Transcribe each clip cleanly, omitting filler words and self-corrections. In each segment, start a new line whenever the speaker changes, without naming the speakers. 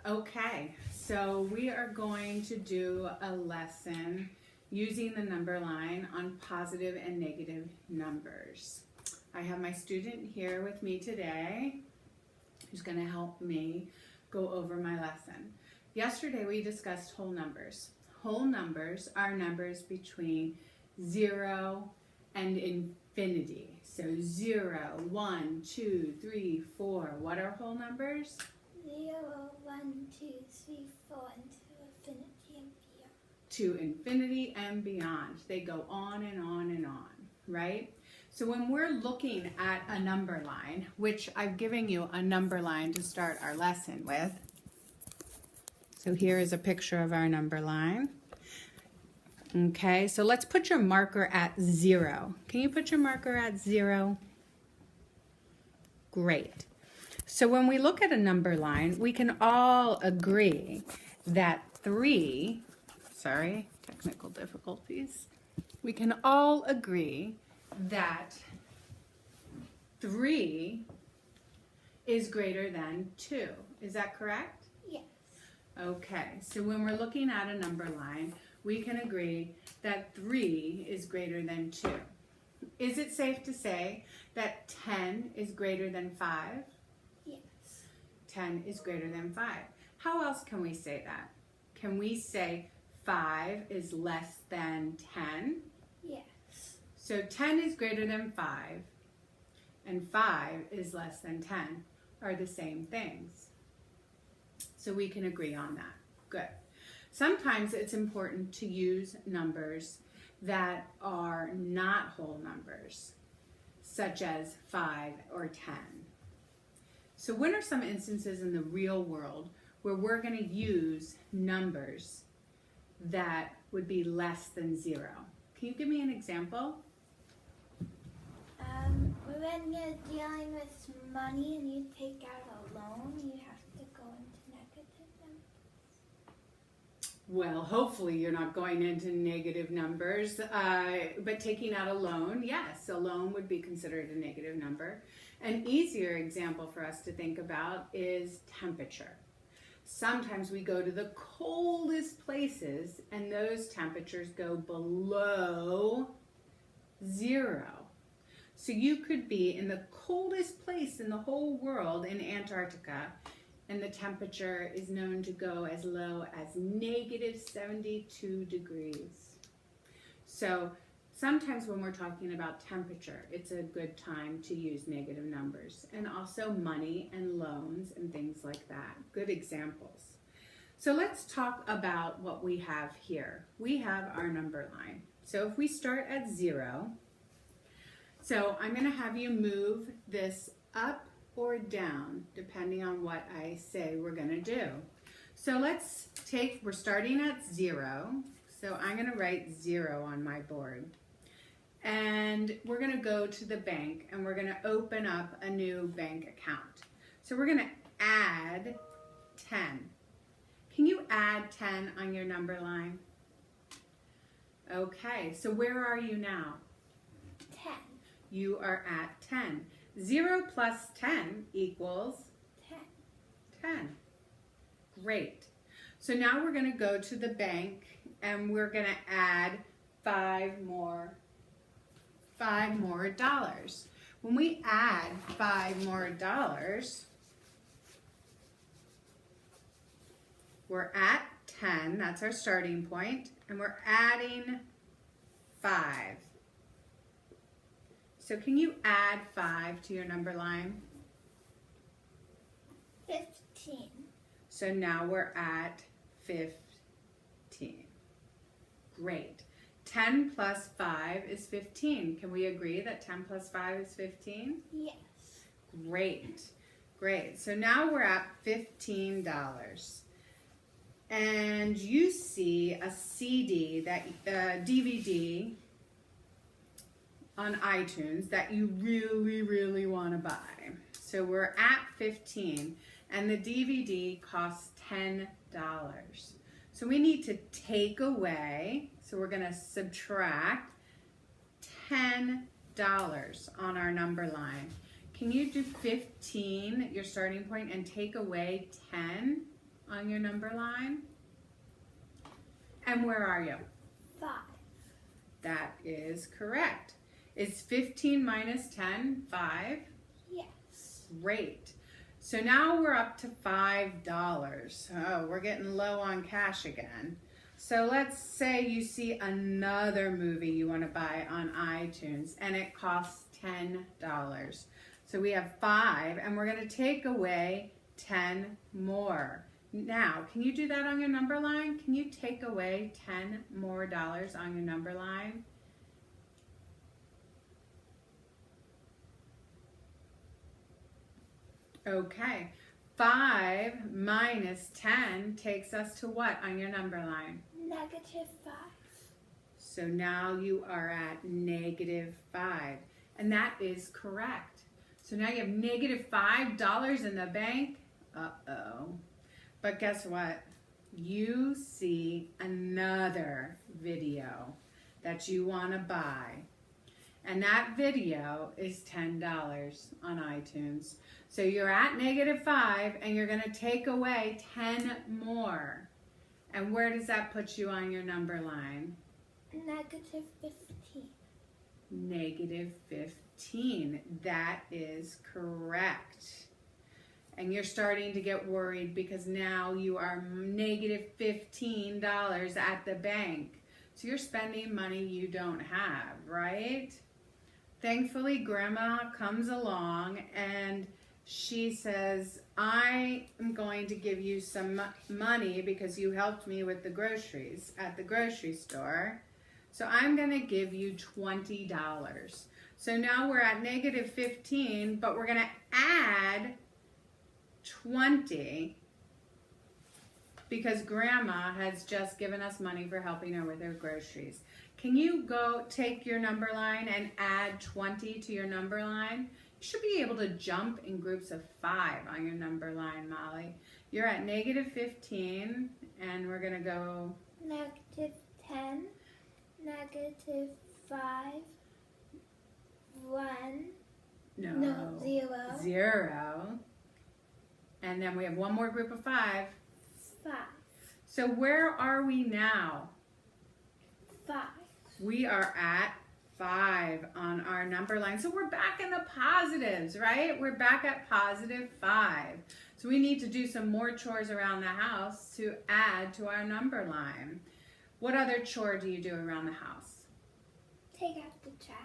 Okay, so we are going to do a lesson using the number line on positive and negative numbers. I have my student here with me today who's going to help me go over my lesson. Yesterday we discussed whole numbers. Whole numbers are numbers between 0 and infinity. So 0, 1, 2, 3, 4. What are whole numbers?
0, 1, 2, 3, 4, and to infinity and beyond.
To infinity and beyond. They go on and on and on, right? So when we're looking at a number line, which I've given you a number line to start our lesson with. So here is a picture of our number line. Okay, so let's put your marker at 0. Can you put your marker at 0? Great. So when we look at a number line, we can all agree that 3, sorry, technical difficulties. We can all agree that 3 is greater than 2. Is that correct?
Yes.
Okay, so when we're looking at a number line, we can agree that 3 is greater than 2. Is it safe to say that 10 is greater than 5?
Yes.
10 is greater than 5. How else can we say that? Can we say 5 is less than 10?
Yes.
So 10 is greater than 5 and 5 is less than 10 are the same things. So we can agree on that. Good. Sometimes it's important to use numbers that are not whole numbers, such as 5 or 10. So when are some instances in the real world where we're going to use numbers that would be less than 0? Can you give me an example?
When you're dealing with money and you take out a loan, you have to go into negative numbers.
Well, hopefully you're not going into negative numbers, but taking out a loan, yes, a loan would be considered a negative number. An easier example for us to think about is temperature. Sometimes we go to the coldest places and those temperatures go below 0. So you could be in the coldest place in the whole world in Antarctica and the temperature is known to go as low as negative 72 degrees. So sometimes when we're talking about temperature, it's a good time to use negative numbers, and also money and loans and things like that. Good examples. So let's talk about what we have here. We have our number line. So if we start at 0, so I'm going to have you move this up or down depending on what I say we're going to do. So we're starting at 0. So I'm going to write 0 on my board. And we're going to go to the bank and we're going to open up a new bank account. So we're going to add 10. Can you add 10 on your number line? Okay, so where are you now?
10.
You are at 10. 0 plus 10 equals
10.
10. Great. So now we're going to go to the bank and we're going to add 5 more dollars. When we add 5 more dollars, we're at 10. That's our starting point. And we're adding 5. So can you add 5 to your number line?
15.
So now we're at 15. Great. 10 plus 5 is 15. Can we agree that 10 plus 5 is 15?
Yes.
Great. Great. So now we're at $15. And you see a DVD on iTunes that you really, really want to buy. So we're at 15 and the DVD costs $10. So we need to take away, so we're going to subtract $10 on our number line. Can you do 15, your starting point, and take away 10? on your number line? And where are you?
5.
That is correct. Is 15 minus 10 5?
Yes.
Great. So now we're up to $5. Oh, we're getting low on cash again. So let's say you see another movie you want to buy on iTunes and it costs $10. So we have 5 and we're going to take away 10 more. Now, can you do that on your number line? Can you take away $10 more on your number line? Okay, 5 minus 10 takes us to what on your number line?
-5.
So now you are at -5, and that is correct. So now you have -$5 in the bank. Uh-oh. But guess what? You see another video that you want to buy. And that video is $10 on iTunes. So you're at -5 and you're going to take away 10 more. And where does that put you on your number line?
-15.
-15. That is correct. And you're starting to get worried because now you are -$15 at the bank. So you're spending money you don't have, right? Thankfully, Grandma comes along and she says, I am going to give you some money because you helped me with the groceries at the grocery store. So I'm going to give you $20. So now we're at -15, but we're going to add 20 because Grandma has just given us money for helping her with her groceries. Can you go take your number line and add 20 to your number line? You should be able to jump in groups of 5 on your number line, Molly. You're at -15 and we're gonna go
-10, -5, 1,
no
0,
0. And then we have one more group of 5.
5,
So where are we now?
5.
We are at 5 on our number line. So we're back in the positives, right? We're back at +5. So we need to do some more chores around the house to add to our number line. What other chore do you do around the house?
Take out the trash.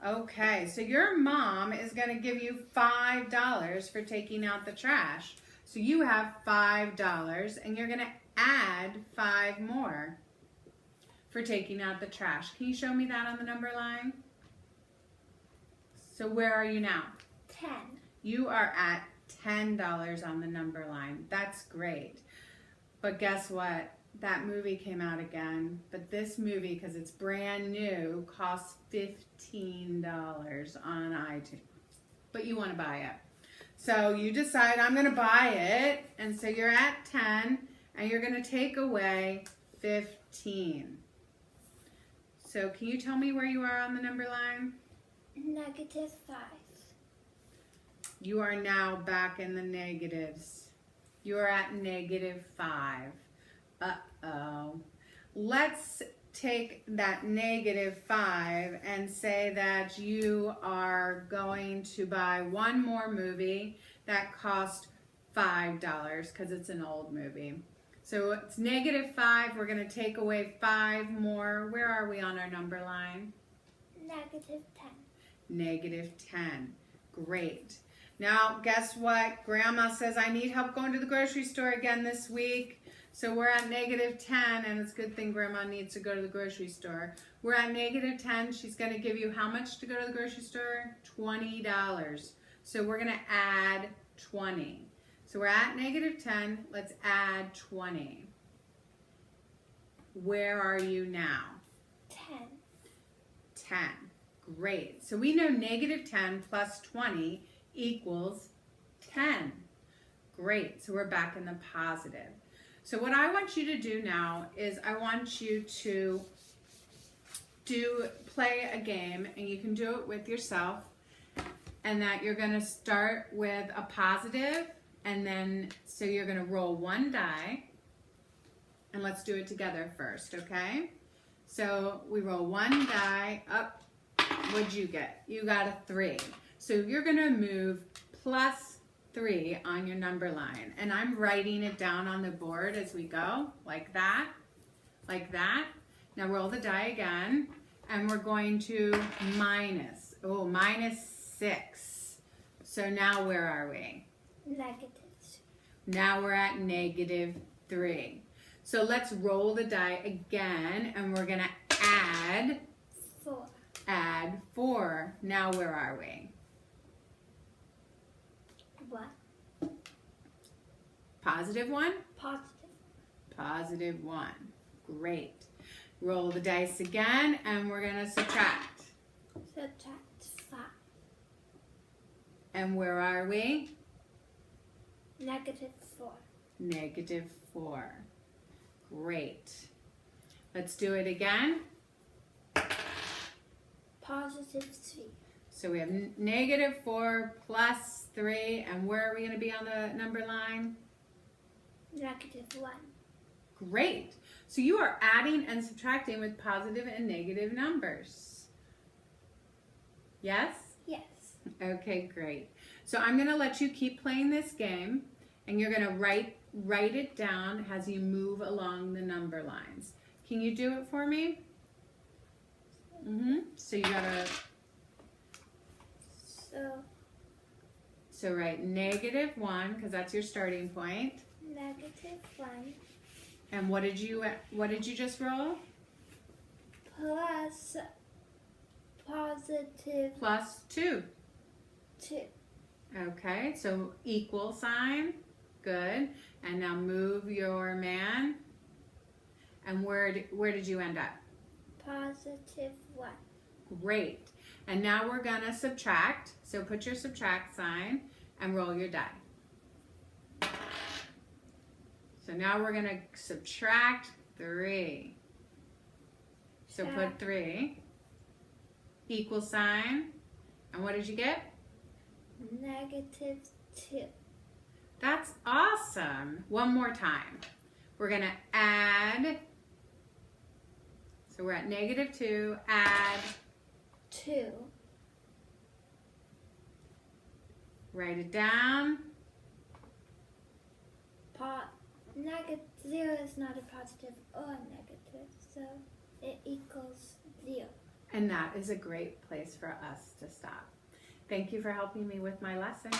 Okay, so your mom is going to give you $5 for taking out the trash. So you have $5 and you're going to add 5 more for taking out the trash. Can you show me that on the number line? So where are you now?
10.
You are at $10 on the number line. That's great. But guess what? That movie came out again. But this movie, because it's brand new, costs $15 on iTunes. But you want to buy it. So you decide, I'm going to buy it. And so you're at 10 and you're going to take away 15. So can you tell me where you are on the number line?
-5.
You are now back in the negatives. You are at -5. Uh-oh. Let's take that -5 and say that you are going to buy one more movie that cost $5 because it's an old movie. So it's -5. We're going to take away 5 more. Where are we on our number line?
-10.
-10. Great. Now, guess what? Grandma says, I need help going to the grocery store again this week. So we're at -10, and it's a good thing Grandma needs to go to the grocery store. We're at -10. She's going to give you how much to go to the grocery store? $20. So we're going to add 20. So we're at -10. Let's add 20. Where are you now?
10.
10. Great. So we know -10 plus 20 equals 10. Great. So we're back in the positive. So what I want you to do now is I want you to play a game, and you can do it with yourself, and that you're going to start with a positive And then, so you're gonna roll one die, and let's do it together first, okay? So we roll one die up. What'd you get? You got a 3. So you're gonna move +3 on your number line. And I'm writing it down on the board as we go, like that, like that. Now roll the die again, and we're going to minus. Oh, -6. So now where are we?
Negatives.
Now we're at -3. So let's roll the die again, and we're gonna add
4.
4. Now where are we?
1.
+1?
Positive.
+1. Great. Roll the dice again, and we're gonna subtract.
Subtract 5.
And where are we?
-4.
-4. Great. Let's do it again.
+3.
So we have -4 +3, and where are we going to be on the number line?
-1.
Great. So you are adding and subtracting with positive and negative numbers. Yes?
Yes.
Okay, great. So I'm going to let you keep playing this game, and you're going to write it down as you move along the number lines. Can you do it for me? So you gotta. So write -1 because that's your starting point.
-1
And what did you just roll?
plus +2.
+2. Okay, so equal sign. Good. And now move your man. And where did you end up?
+1.
Great. And now we're gonna subtract. So put your subtract sign and roll your die. So now we're gonna subtract 3. So put 3. Equal sign. And what did you get?
-2.
That's awesome. One more time. We're gonna add. So we're at -2, add
2.
Write it down.
-0 is not a positive or a negative, so it equals 0.
And that is a great place for us to stop. Thank you for helping me with my lesson.